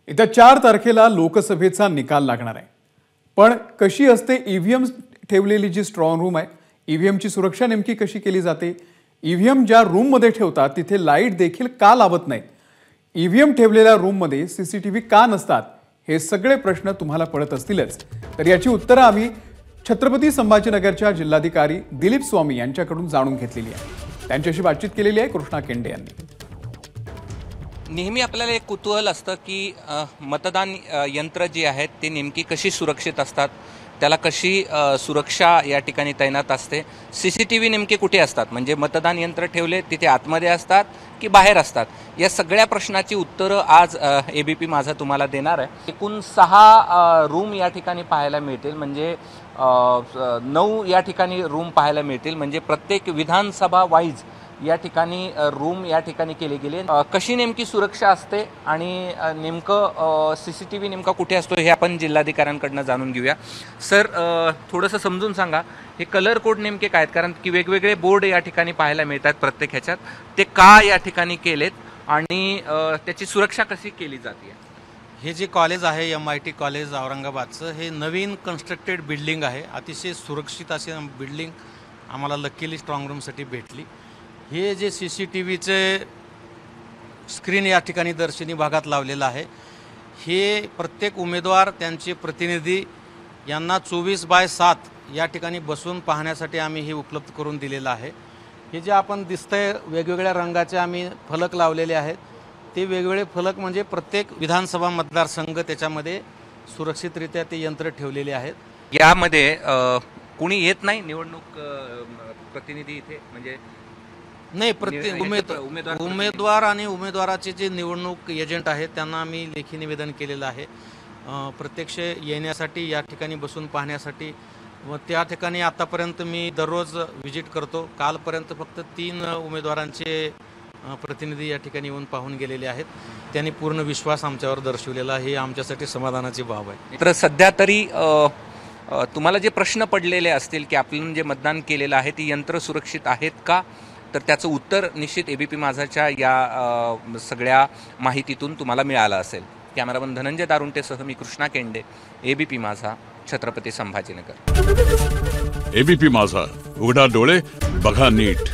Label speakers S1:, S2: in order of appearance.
S1: येत्या 4 तारखेला लोकसभेचा निकाल लागणार आहे। पण कशी असते ईव्हीएम ठेवलेली जी स्ट्रॉंग रूम आहे, ईव्हीएमची सुरक्षा नेमकी कशी केली जाते, ईव्हीएम ज्या रूममध्ये ठेवतात तिथे लाईट देखील का लावत नाहीत, ईव्हीएम ठेवलेल्या रूममध्ये सीसीटीव्ही का नसतात, हे सगळे प्रश्न तुम्हाला पडत असतीलच। तर याची उत्तरे आम्ही छत्रपती संभाजीनगरच्या जिल्हाधिकारी दिलीप स्वामी यांच्याकडून जाणून घेतलेली आहे। त्यांच्याशी बातचीत केलेली आहे कृष्णा केंडे यांनी।
S2: नेहमी आपल्याला एक कुतूहल असतं की मतदान यंत्र जी आहेत ते नेमकी कशी सुरक्षित असतात, त्याला कशी सुरक्षा या ठिकाणी तैनात असते, सीसीटीव्ही नेमके कुठे असतात, म्हणजे मतदान यंत्र ठेवले तिथे आतमध्ये असतात की बाहेर असतात, या सगळ्या प्रश्नाची उत्तरं आज एबीपी माझा तुम्हाला देणार आहे। एकूण 6 रूम या ठिकाणी पाहायला मिळतील, म्हणजे 9 या ठिकाणी रूम पाहायला मिळतील, म्हणजे प्रत्येक विधानसभा वाईज या ठिकाणी रूम या ठिकाणी केले गेले। कशी नेमकी सुरक्षा असते आणि नेमकं सीसीटीव्ही नेमका कुठे असतो हे आपण जिल्हाधिकाऱ्यांकडून जाणून घेऊया। सर, थोडंसं समजून सांगा, हे कलर कोड नेमके काय आहेत, कारण की वेगवेगळे बोर्ड या ठिकाणी पाहायला मिळतात प्रत्येक ह्याच्यात, ते का या ठिकाणी केलेत आणि त्याची सुरक्षा कशी केली जाते?
S3: हे जे कॉलेज आहे MIT कॉलेज औरंगाबादचं, हे नवीन कन्स्ट्रक्टेड बिल्डिंग आहे। अतिशय सुरक्षित अशी बिल्डिंग आम्हाला लकीली स्ट्रॉंग रूमसाठी भेटली। हे जे CCTVचे स्क्रीन या ठिकाणी दर्शनी भागात लावलेलं आहे, हे प्रत्येक उमेदवार त्यांचे प्रतिनिधी यांना 24/7 या ठिकाणी बसून पाहण्यासाठी आम्ही हे उपलब्ध करून दिलेलं आहे। हे जे आपण दिसतंय वेगवेगळ्या रंगाचे आम्ही फलक लावलेले आहेत, ते वेगवेगळे फलक म्हणजे प्रत्येक विधानसभा मतदारसंघ त्याच्यामध्ये सुरक्षितरित्या ते यंत्र ठेवलेले आहेत।
S2: यामध्ये कोणी येत नाही निवडणूक प्रतिनिधी इथे, म्हणजे
S3: नाही, प्रत्येक उमेदवार आणि उमेदवाराचे जे निवडणूक एजंट आहेत त्यांना आम्ही लेखी निवेदन केलेलं आहे प्रत्यक्ष येण्यासाठी, या ठिकाणी बसून पाहण्यासाठी। व त्या ठिकाणी आतापर्यंत मी दररोज व्हिजिट करतो। कालपर्यंत फक्त 3 उमेदवारांचे प्रतिनिधी या ठिकाणी येऊन पाहून गेलेले आहेत। त्यांनी पूर्ण विश्वास आमच्यावर दर्शवलेला आहे, हे आमच्यासाठी समाधानाची बाब आहे।
S2: तर सध्या तरी तुम्हाला जे प्रश्न पडलेले असतील की आपण जे मतदान केलेलं आहे ती यंत्र सुरक्षित आहेत का, तर त्याचं उत्तर निश्चित एबीपी माझाच्या या सगळ्या माहितीतून तुम्हाला मिळालं असेल। कॅमेरामन धनंजय दारुंटेसह मी कृष्णा केंडे, एबीपी माझा, छत्रपती संभाजीनगर।
S4: एबीपी माझा, उघडा डोळे बघा नीट।